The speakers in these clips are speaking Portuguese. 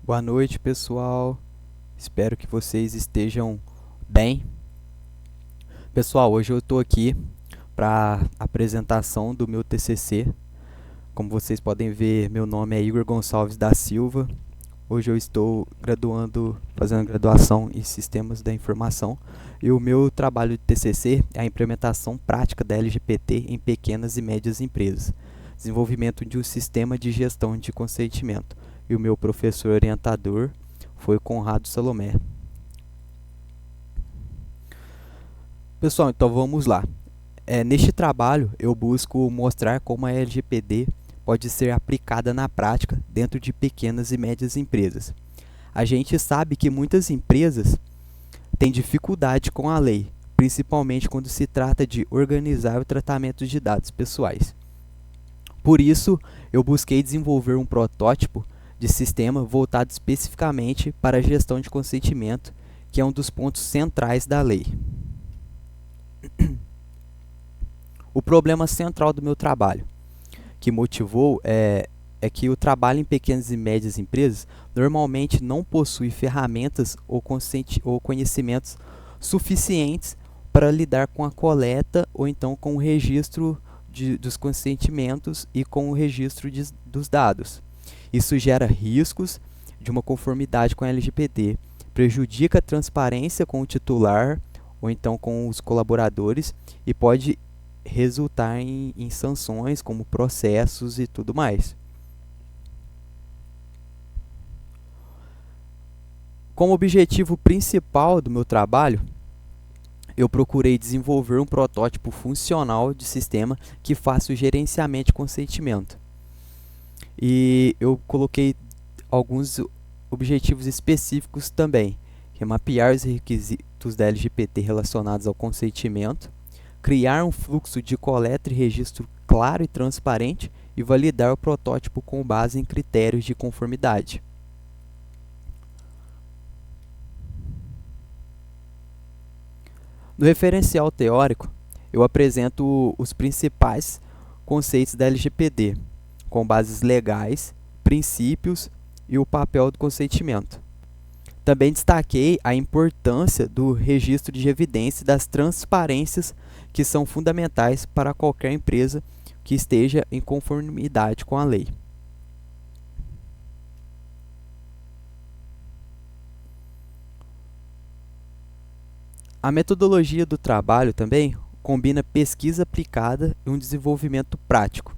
Boa noite, pessoal. Espero que vocês estejam bem. Pessoal, hoje eu estou aqui para apresentação do meu TCC. Como vocês podem ver, meu nome é Igor Gonçalves da Silva. Hoje eu estou fazendo graduação em Sistemas da Informação e o meu trabalho de TCC é a implementação prática da LGPD em pequenas e médias empresas, desenvolvimento de um sistema de gestão de consentimento. E o meu professor orientador foi Conrado Salomé. Pessoal, então vamos lá. Neste trabalho, eu busco mostrar como a LGPD pode ser aplicada na prática dentro de pequenas e médias empresas. A gente sabe que muitas empresas têm dificuldade com a lei, principalmente quando se trata de organizar o tratamento de dados pessoais. Por isso, eu busquei desenvolver um protótipo de sistema voltado especificamente para a gestão de consentimento, que é um dos pontos centrais da lei. O problema central do meu trabalho, que motivou, é que o trabalho em pequenas e médias empresas normalmente não possui ferramentas ou conhecimentos suficientes para lidar com a coleta ou então com o registro dos consentimentos e com o registro dos dados. Isso gera riscos de uma conformidade com a LGPD, prejudica a transparência com o titular ou então com os colaboradores e pode resultar em sanções como processos e tudo mais. Como objetivo principal do meu trabalho, eu procurei desenvolver um protótipo funcional de sistema que faça o gerenciamento de consentimento. E eu coloquei alguns objetivos específicos também, que é mapear os requisitos da LGPD relacionados ao consentimento, criar um fluxo de coleta e registro claro e transparente e validar o protótipo com base em critérios de conformidade. No referencial teórico, eu apresento os principais conceitos da LGPD, com bases legais, princípios e o papel do consentimento. Também destaquei a importância do registro de evidência e das transparências que são fundamentais para qualquer empresa que esteja em conformidade com a lei. A metodologia do trabalho também combina pesquisa aplicada e um desenvolvimento prático.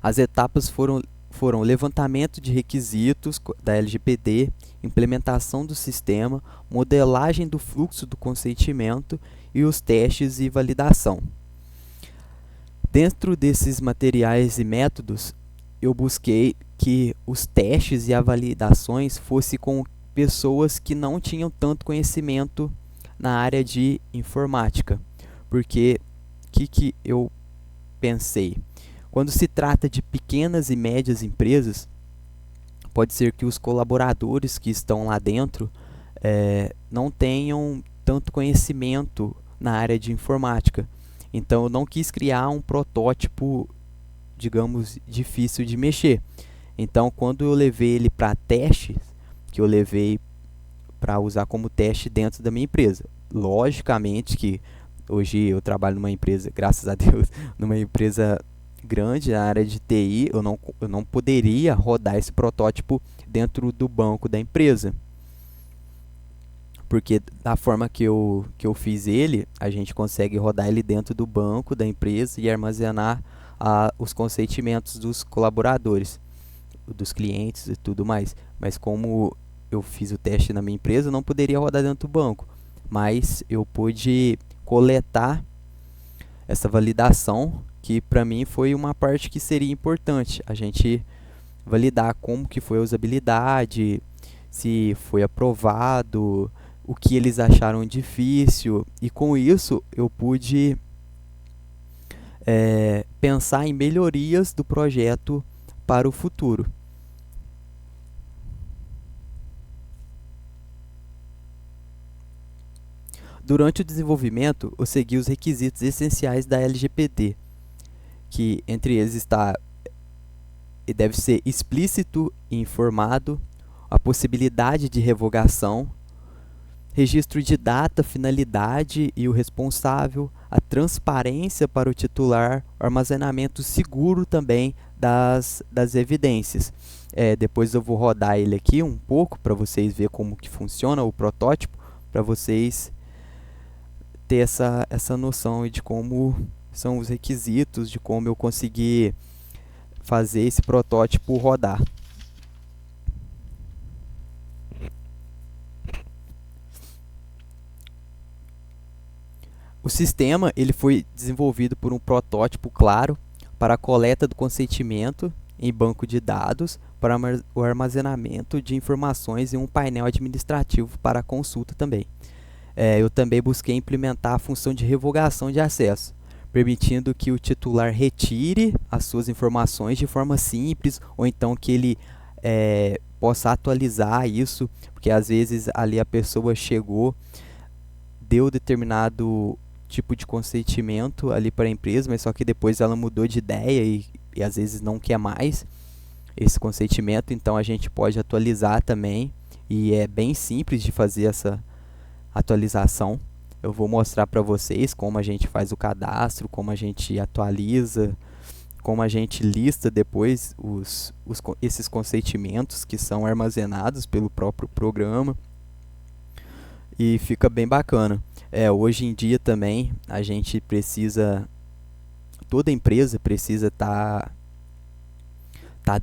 As etapas foram levantamento de requisitos da LGPD, implementação do sistema, modelagem do fluxo do consentimento e os testes e validação. Dentro desses materiais e métodos, eu busquei que os testes e as validações fossem com pessoas que não tinham tanto conhecimento na área de informática. Porque o que eu pensei? Quando se trata de pequenas e médias empresas, pode ser que os colaboradores que estão lá dentro não tenham tanto conhecimento na área de informática. Então, eu não quis criar um protótipo, digamos, difícil de mexer. Então, quando eu levei ele para testes, que eu levei para usar como teste dentro da minha empresa. Logicamente que hoje eu trabalho numa empresa, graças a Deus, numa empresa grande na área de TI, eu não poderia rodar esse protótipo dentro do banco da empresa. Porque da forma que eu fiz ele, a gente consegue rodar ele dentro do banco da empresa e armazenar os consentimentos dos colaboradores, dos clientes e tudo mais. Mas como eu fiz o teste na minha empresa, eu não poderia rodar dentro do banco. Mas eu pude coletar essa validação, que para mim foi uma parte que seria importante. A gente validar como que foi a usabilidade, se foi aprovado, o que eles acharam difícil. E com isso eu pude pensar em melhorias do projeto para o futuro. Durante o desenvolvimento, eu segui os requisitos essenciais da LGPD, que entre eles está e deve ser explícito e informado, a possibilidade de revogação, registro de data, finalidade e o responsável, a transparência para o titular, o armazenamento seguro também das evidências. Depois eu vou rodar ele aqui um pouco para vocês verem como que funciona o protótipo, para vocês ter essa noção de como são os requisitos, de como eu consegui fazer esse protótipo rodar. O sistema ele foi desenvolvido por um protótipo claro para a coleta do consentimento em banco de dados, para o armazenamento de informações em um painel administrativo para consulta também. Eu também busquei implementar a função de revogação de acesso, permitindo que o titular retire as suas informações de forma simples, ou então que ele possa atualizar isso, porque às vezes ali a pessoa chegou, deu determinado tipo de consentimento ali para a empresa, mas só que depois ela mudou de ideia e às vezes não quer mais esse consentimento, então a gente pode atualizar também, e é bem simples de fazer essa atualização. Eu vou mostrar para vocês como a gente faz o cadastro, como a gente atualiza, como a gente lista depois esses consentimentos que são armazenados pelo próprio programa, e fica bem bacana. Hoje em dia também a gente precisa, toda empresa precisa estar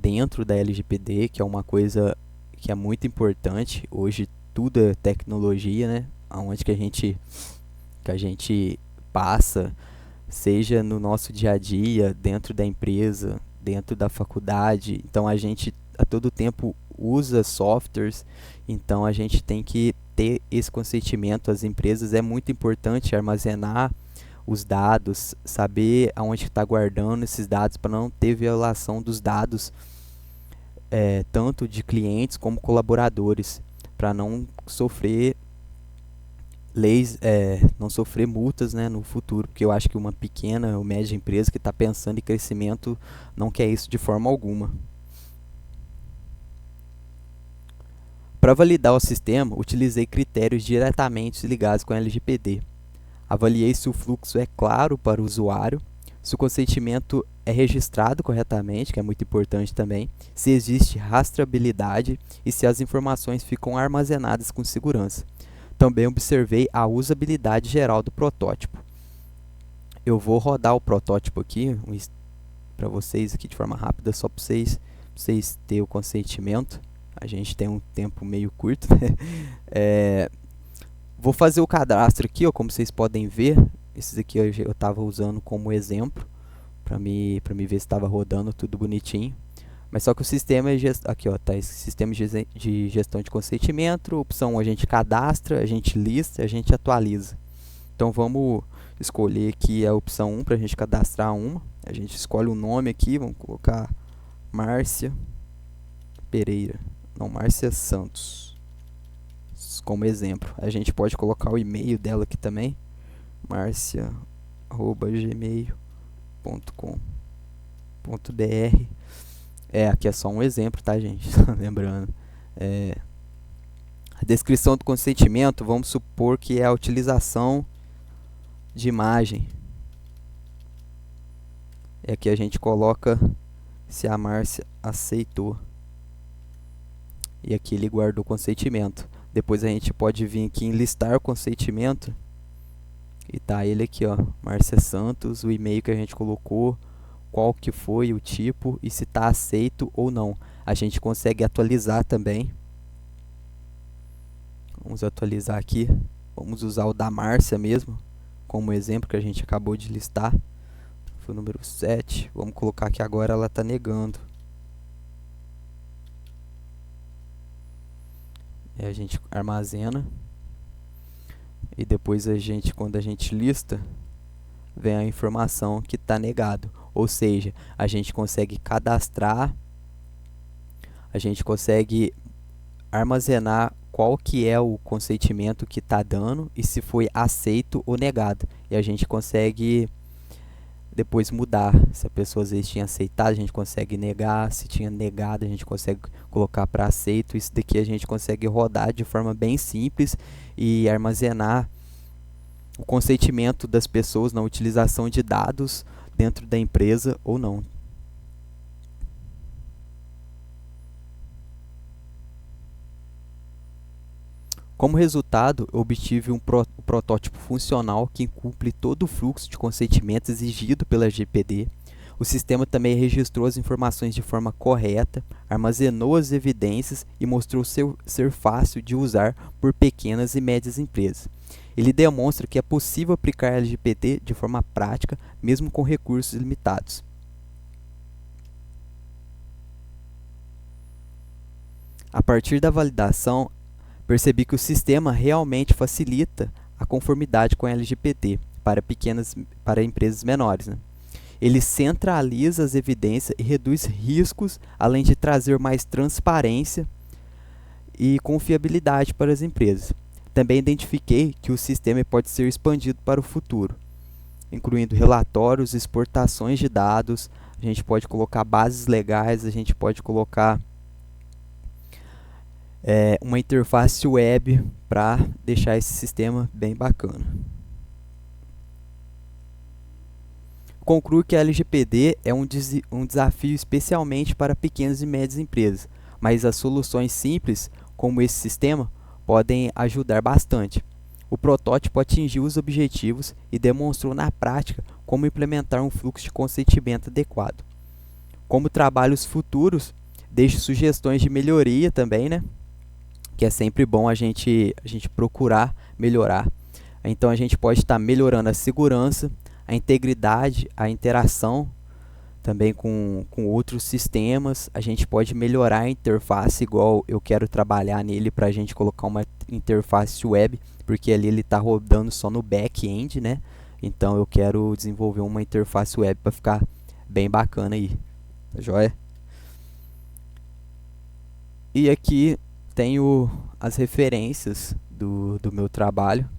dentro da LGPD, que é uma coisa que é muito importante. Hoje tudo é tecnologia, né? Aonde que a gente passa, seja no nosso dia a dia, dentro da empresa, dentro da faculdade. Então a gente a todo tempo usa softwares, então a gente tem que ter esse consentimento. As empresas é muito importante armazenar os dados, saber aonde está guardando esses dados para não ter violação dos dados, tanto de clientes como colaboradores, para não sofrer não sofrer multas, né, no futuro, porque eu acho que uma pequena ou média empresa que está pensando em crescimento não quer isso de forma alguma. Para validar o sistema, utilizei critérios diretamente ligados com a LGPD. Avaliei se o fluxo é claro para o usuário, se o consentimento é registrado corretamente, que é muito importante também, se existe rastreabilidade e se as informações ficam armazenadas com segurança. Também observei a usabilidade geral do protótipo. Eu vou rodar o protótipo aqui para vocês aqui de forma rápida, só para vocês terem o consentimento. A gente tem um tempo meio curto, né? Vou fazer o cadastro aqui, ó, como vocês podem ver. Esses aqui eu estava usando como exemplo para me ver se estava rodando tudo bonitinho. Mas só que o sistema aqui, ó, tá esse sistema de gestão de consentimento. Opção 1, a gente cadastra, a gente lista, a gente atualiza. Então vamos escolher aqui a opção 1 para a gente cadastrar uma. A gente escolhe o nome aqui, vamos colocar Márcia Pereira, não, Márcia Santos, como exemplo. A gente pode colocar o e-mail dela aqui também, marcia@gmail.com.br. Aqui é só um exemplo, tá, gente? Lembrando. A descrição do consentimento, vamos supor que é a utilização de imagem. Aqui a gente coloca se a Márcia aceitou. E aqui ele guardou o consentimento. Depois a gente pode vir aqui em listar o consentimento. E tá ele aqui, ó, Márcia Santos, o e-mail que a gente colocou, qual que foi o tipo e se está aceito ou não. A gente consegue atualizar também. Vamos atualizar aqui. Vamos usar o da Márcia mesmo, como exemplo que a gente acabou de listar. Foi o número 7. Vamos colocar que agora ela está negando. A gente armazena. E depois quando a gente lista, vem a informação que está negado. Ou seja, a gente consegue cadastrar, a gente consegue armazenar qual que é o consentimento que está dando e se foi aceito ou negado. E a gente consegue depois mudar. Se a pessoa às vezes tinha aceitado, a gente consegue negar. Se tinha negado, a gente consegue colocar para aceito. Isso daqui a gente consegue rodar de forma bem simples e armazenar o consentimento das pessoas na utilização de dados dentro da empresa ou não. Como resultado, eu obtive um protótipo funcional que cumpre todo o fluxo de consentimento exigido pela LGPD. O sistema também registrou as informações de forma correta, armazenou as evidências e mostrou ser fácil de usar por pequenas e médias empresas. Ele demonstra que é possível aplicar a LGPD de forma prática, mesmo com recursos limitados. A partir da validação, percebi que o sistema realmente facilita a conformidade com a LGPD para empresas menores, né? Ele centraliza as evidências e reduz riscos, além de trazer mais transparência e confiabilidade para as empresas. Também identifiquei que o sistema pode ser expandido para o futuro, incluindo relatórios, exportações de dados, a gente pode colocar bases legais, a gente pode colocar uma interface web para deixar esse sistema bem bacana. Concluo que a LGPD é um desafio especialmente para pequenas e médias empresas, mas as soluções simples, como esse sistema, podem ajudar bastante. O protótipo atingiu os objetivos e demonstrou na prática como implementar um fluxo de consentimento adequado. Como trabalhos futuros, deixo sugestões de melhoria também, né? Que é sempre bom a gente procurar melhorar. Então a gente pode estar melhorando a segurança, a integridade, a interação também com outros sistemas. A gente pode melhorar a interface, igual eu quero trabalhar nele para a gente colocar uma interface web, porque ali ele está rodando só no back-end, né? Então eu quero desenvolver uma interface web para ficar bem bacana aí, tá joia? E aqui tenho as referências do meu trabalho,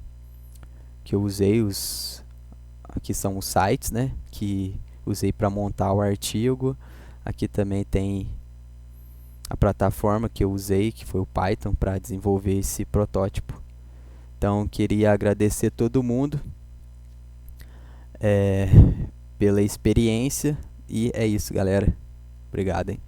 que eu usei, aqui são os sites, né, que usei para montar o artigo. Aqui também tem a plataforma que eu usei, que foi o Python, para desenvolver esse protótipo. Então, queria agradecer todo mundo pela experiência, e é isso, galera. Obrigado, hein?